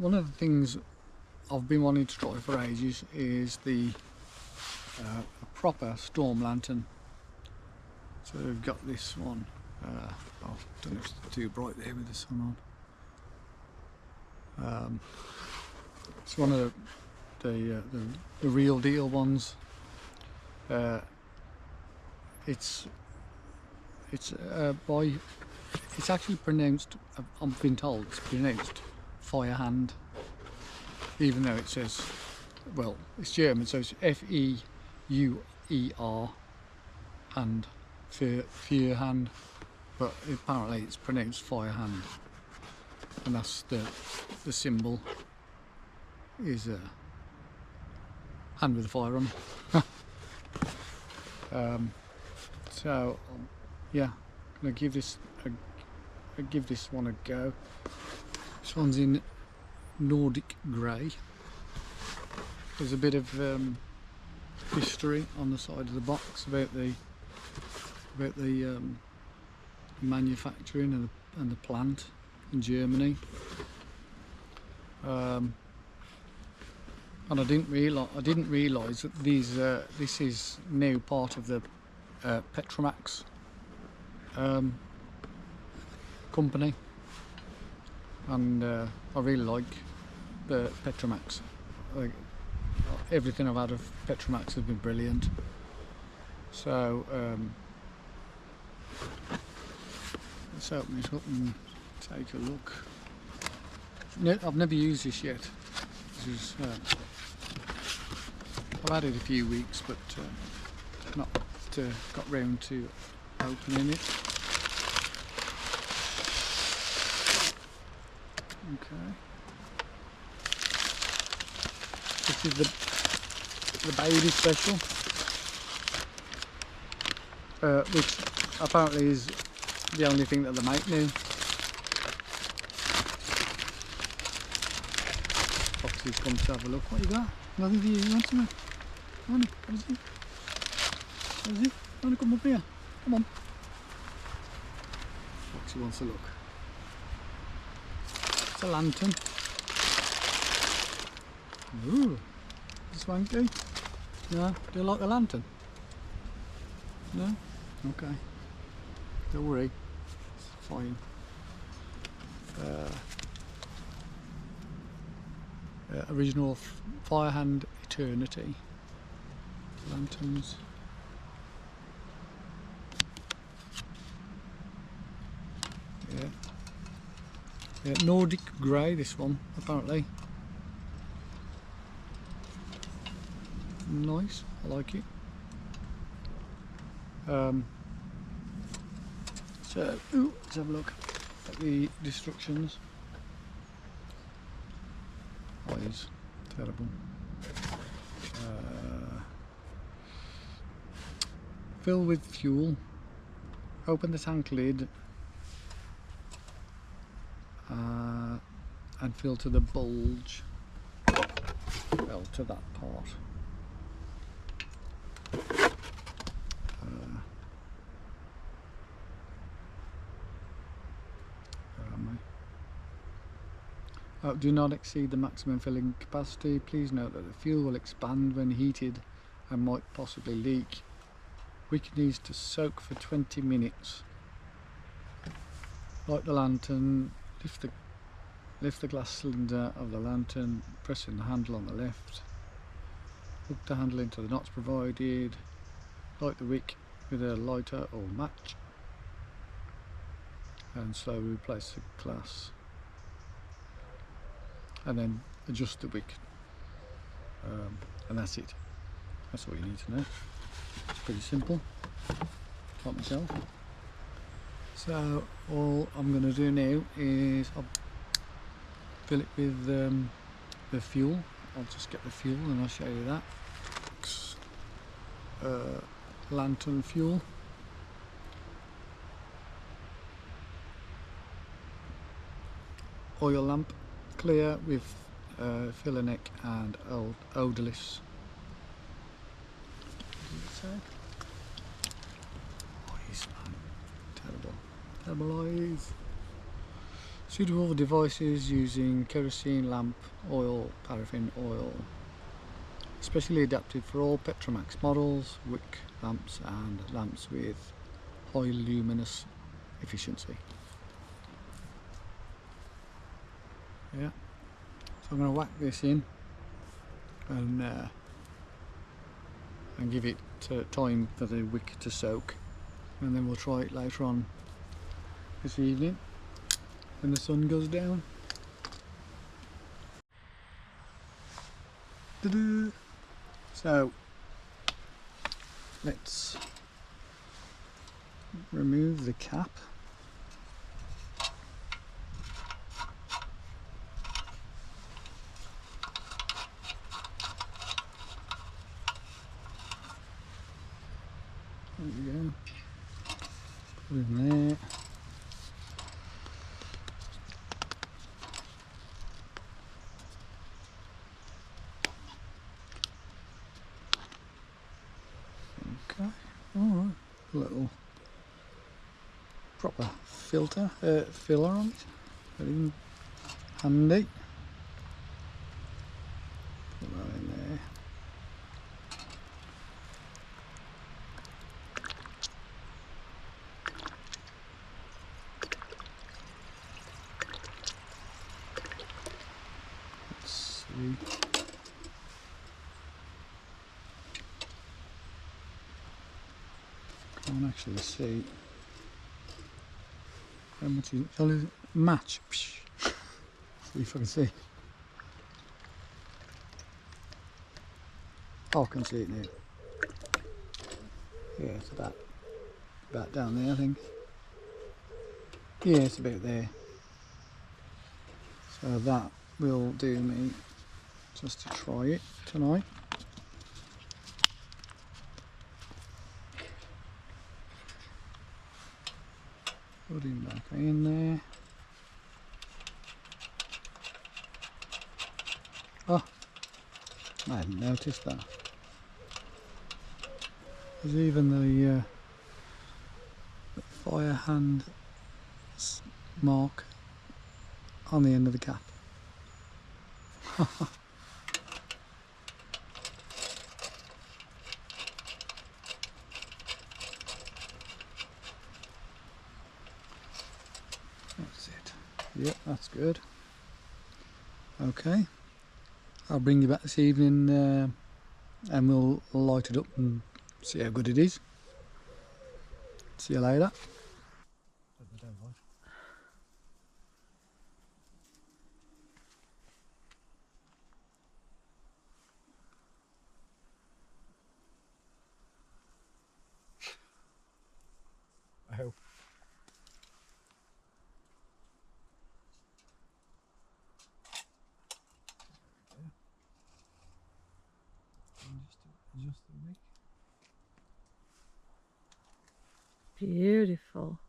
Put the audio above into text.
one of the things I've been wanting to try for ages is the a proper storm lantern. So we've got this one. I don't know if it's too bright there with the sun on. It's one of the real deal ones. It's actually pronounced, I've been told it's pronounced fire hand, even though it says, well, it's German, so it's F-E-U-E-R and fire hand, but apparently it's pronounced fire hand, and that's the symbol is a hand with a fire on. So yeah, I'm gonna give this one a go. This one's in Nordic grey. There's a bit of history on the side of the box about the manufacturing and the plant in Germany. And I didn't realise that this is now part of the Petromax company, and I really like the Petromax. Everything I've had of Petromax has been brilliant. So let's open it up and take a look. I've never used this yet. This is, I've had it a few weeks, but not got round to opening it. Okay. This is the baby special, which apparently is the only thing that they make now. Foxy's come to have a look. What you got? Nothing for you, you want something? Come on, what is it? What is it? You want to come up here? Come on. Foxy wants a look. It's a lantern. Ooh, swanky. No, do you like the lantern? No? Okay. Don't worry. It's fine. Original Firehand Eternity lanterns. Yeah, Nordic grey, this one apparently. Nice, I like it. So let's have a look at the instructions. Oh, it's terrible. Fill with fuel. Open the tank lid and fill to the bulge. Well, to that part. Do not exceed the maximum filling capacity. Please note that the fuel will expand when heated and might possibly leak. Wick needs to soak for 20 minutes. Light the lantern, lift the glass cylinder of the lantern, pressing the handle on the left. Hook the handle into the knots provided. Light the wick with a lighter or match. And slowly replace the glass. And then adjust the wick, and that's it. That's all you need to know. It's pretty simple, like myself. So all I'm going to do now is I'll fill it with the fuel. I'll just get the fuel and I'll show you that. Lantern fuel. Oil lamp. Clear with filler neck and odorless. Eyes, man. Terrible eyes. Suitable devices using kerosene lamp oil, paraffin oil. Specially adapted for all Petromax models, wick lamps and lamps with high luminous efficiency. Yeah, so I'm going to whack this in and give it time for the wick to soak, and then we'll try it later on this evening when the sun goes down. Ta-da! So let's remove the cap. There we go. Put it in there. Okay. Alright. A little proper filler on it. Very handy. Put that in there. Let's see. Can't actually see how much is it. Match. See if I can see. Oh, I can see it now. Yeah, it's about down there, I think. Yeah, it's about there. So that will do me just to try it tonight. Put him back in there. Oh, I hadn't noticed that. There's even the fire hand mark on the end of the cap. That's it. Yep, that's good. Okay, I'll bring you back this evening and we'll light it up and see how good it is. See you later. Oh. Just the wick. Beautiful.